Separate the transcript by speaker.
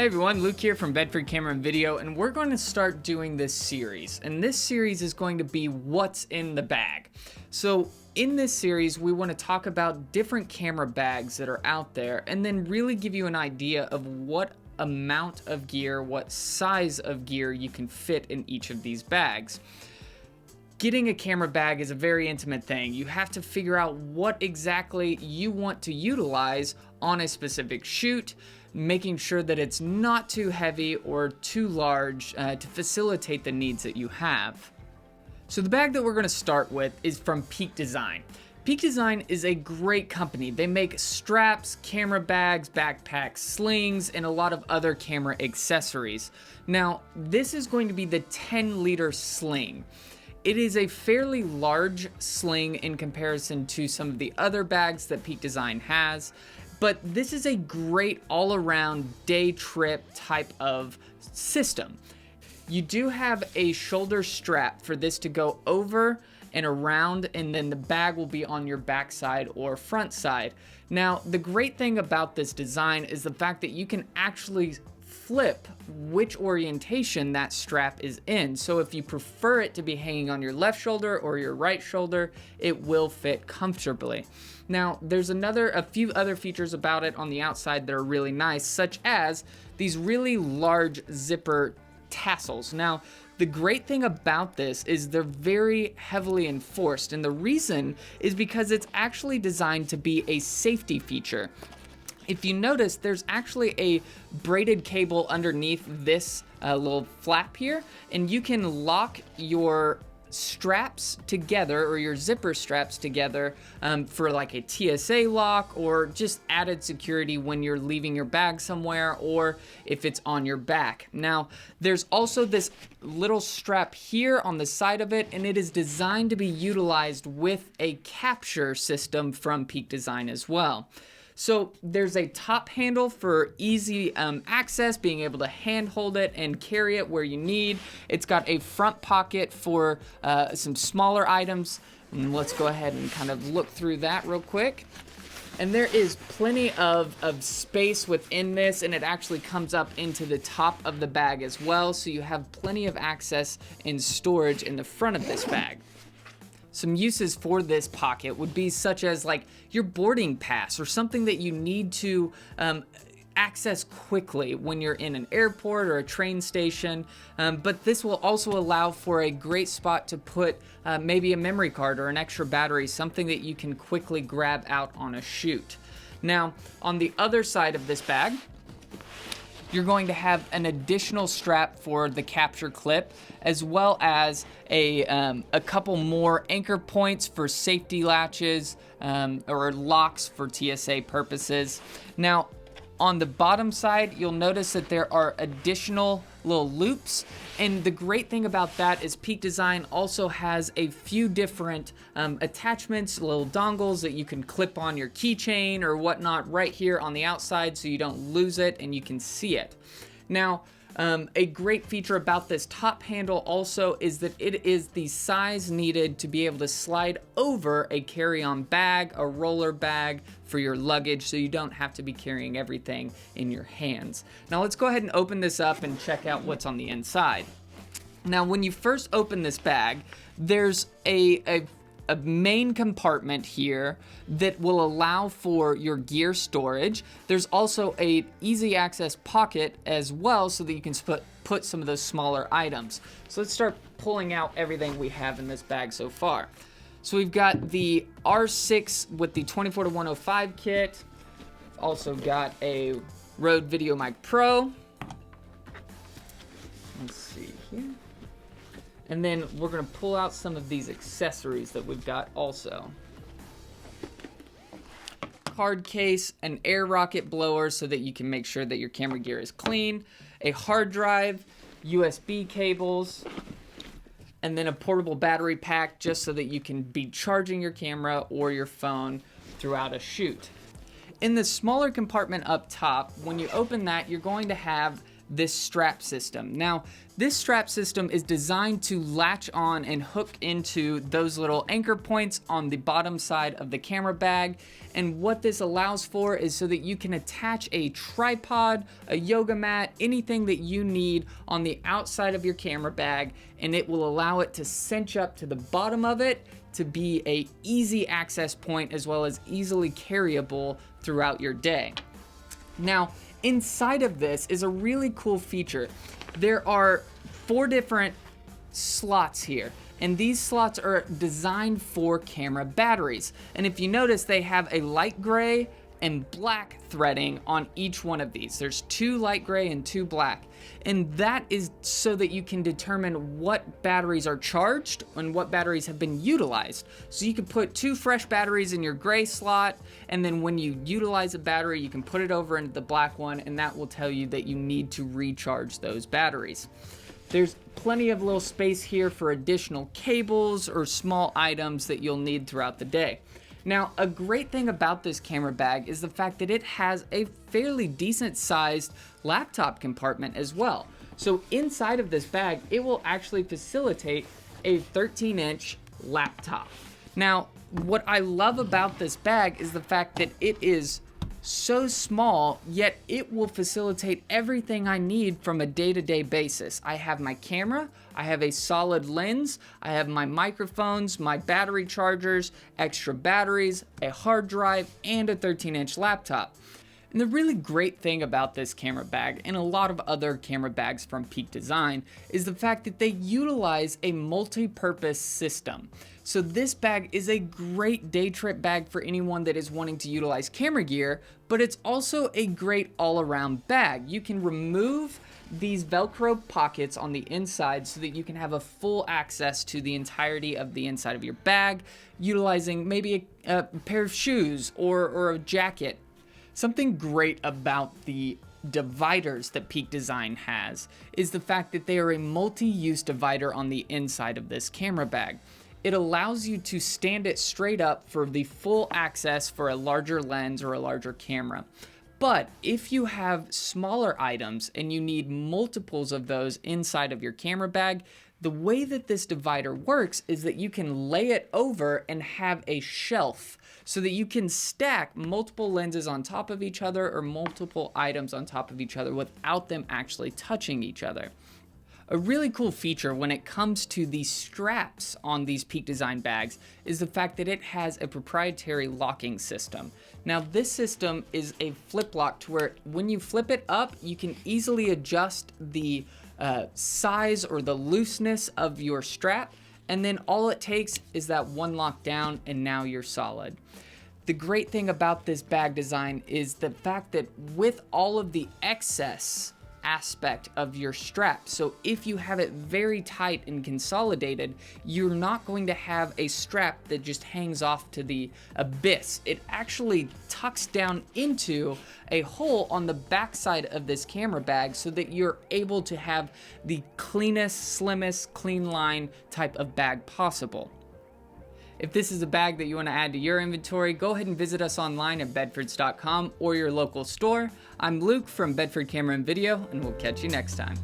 Speaker 1: Hey everyone, Luke here from Bedford Camera and Video, and we're going to start doing this series. And this series is going to be what's in the bag. So in this series, we want to talk about different camera bags that are out there and then really give you an idea of what amount of gear, what size of gear you can fit in each of these bags. Getting a camera bag is a very intimate thing. You have to figure out what exactly you want to utilize on a specific shoot, making sure that it's not too heavy or too large to facilitate the needs that you have. So the bag that we're going to start with is from Peak Design. Peak Design is a great company. They make straps, camera bags, backpacks, slings, and a lot of other camera accessories. Now, this is going to be the 10-liter sling. It is a fairly large sling in comparison to some of the other bags that Peak Design has, but this is a great all-around day trip type of system. You do have a shoulder strap for this to go over and around, and then the bag will be on your backside or front side. Now, the great thing about this design is the fact that you can actually flip which orientation that strap is in. So if you prefer it to be hanging on your left shoulder or your right shoulder, it will fit comfortably. Now, there's a few other features about it on the outside that are really nice, such as these really large zipper tassels. Now, the great thing about this is they're very heavily enforced, and the reason is because it's actually designed to be a safety feature. If you notice, there's actually a braided cable underneath this little flap here, and you can lock your straps together, or your zipper straps together, for like a TSA lock or just added security when you're leaving your bag somewhere or if it's on your back. Now, there's also this little strap here on the side of it, and it is designed to be utilized with a capture system from Peak Design as well. So there's a top handle for easy access, being able to hand hold it and carry it where you need. It's got a front pocket for some smaller items. And let's go ahead and kind of look through that real quick. And there is plenty of space within this, and it actually comes up into the top of the bag as well. So you have plenty of access and storage in the front of this bag. Some uses for this pocket would be such as like your boarding pass or something that you need to access quickly when you're in an airport or a train station. But this will also allow for a great spot to put maybe a memory card or an extra battery, something that you can quickly grab out on a shoot. Now, on the other side of this bag, you're going to have an additional strap for the capture clip, as well as a couple more anchor points for safety latches or locks for TSA purposes. Now, on the bottom side, you'll notice that there are additional little loops, and the great thing about that is Peak Design also has a few different attachments, little dongles that you can clip on your keychain or whatnot right here on the outside so you don't lose it and you can see it. Now, a great feature about this top handle also is that it is the size needed to be able to slide over a carry-on bag, a roller bag for your luggage, so you don't have to be carrying everything in your hands. Now let's go ahead and open this up and check out what's on the inside. Now, when you first open this bag, there's a main compartment here that will allow for your gear storage. There's also a easy access pocket as well, so that you can put some of those smaller items. So let's start pulling out everything we have in this bag so far. So we've got the R6 with the 24-105 kit. Also got a Rode VideoMic Pro. Let's see here. And then we're going to pull out some of these accessories that we've got also. Card case, an air rocket blower so that you can make sure that your camera gear is clean, a hard drive, USB cables, and then a portable battery pack just so that you can be charging your camera or your phone throughout a shoot. In the smaller compartment up top, when you open that, you're going to have this strap system. Now, this strap system is designed to latch on and hook into those little anchor points on the bottom side of the camera bag. And what this allows for is so that you can attach a tripod, a yoga mat, anything that you need on the outside of your camera bag, and it will allow it to cinch up to the bottom of it to be a easy access point as well as easily carryable throughout your day. Now, inside of this is a really cool feature. There are 4 different slots here, and these slots are designed for camera batteries. And if you notice, they have a light gray and black threading on each one of these. There's 2 light gray and 2 black. And that is so that you can determine what batteries are charged and what batteries have been utilized. So you can put 2 fresh batteries in your gray slot, and then when you utilize a battery, you can put it over into the black one, and that will tell you that you need to recharge those batteries. There's plenty of little space here for additional cables or small items that you'll need throughout the day. Now, a great thing about this camera bag is the fact that it has a fairly decent sized laptop compartment as well. So inside of this bag, it will actually facilitate a 13-inch laptop. Now, what I love about this bag is the fact that it is so small, yet it will facilitate everything I need from a day-to-day basis. I have my camera, I have a solid lens, I have my microphones, my battery chargers, extra batteries, a hard drive, and a 13-inch laptop. And the really great thing about this camera bag, and a lot of other camera bags from Peak Design, is the fact that they utilize a multi-purpose system. So this bag is a great day trip bag for anyone that is wanting to utilize camera gear, but it's also a great all-around bag. You can remove these Velcro pockets on the inside so that you can have a full access to the entirety of the inside of your bag, utilizing maybe a pair of shoes or a jacket. Something great about the dividers that Peak Design has is the fact that they are a multi-use divider on the inside of this camera bag. It allows you to stand it straight up for the full access for a larger lens or a larger camera. But if you have smaller items and you need multiples of those inside of your camera bag, the way that this divider works is that you can lay it over and have a shelf so that you can stack multiple lenses on top of each other or multiple items on top of each other without them actually touching each other. A really cool feature when it comes to the straps on these Peak Design bags is the fact that it has a proprietary locking system. Now, this system is a flip lock to where when you flip it up, you can easily adjust the size or the looseness of your strap, and then all it takes is that one lock down and now you're solid. The great thing about this bag design is the fact that with all of the excess aspect of your strap, so if you have it very tight and consolidated, you're not going to have a strap that just hangs off to the abyss. It actually tucks down into a hole on the backside of this camera bag so that you're able to have the cleanest, slimmest, clean line type of bag possible. If this is a bag that you want to add to your inventory, go ahead and visit us online at bedfords.com or your local store. I'm Luke from Bedford Camera and Video, and we'll catch you next time.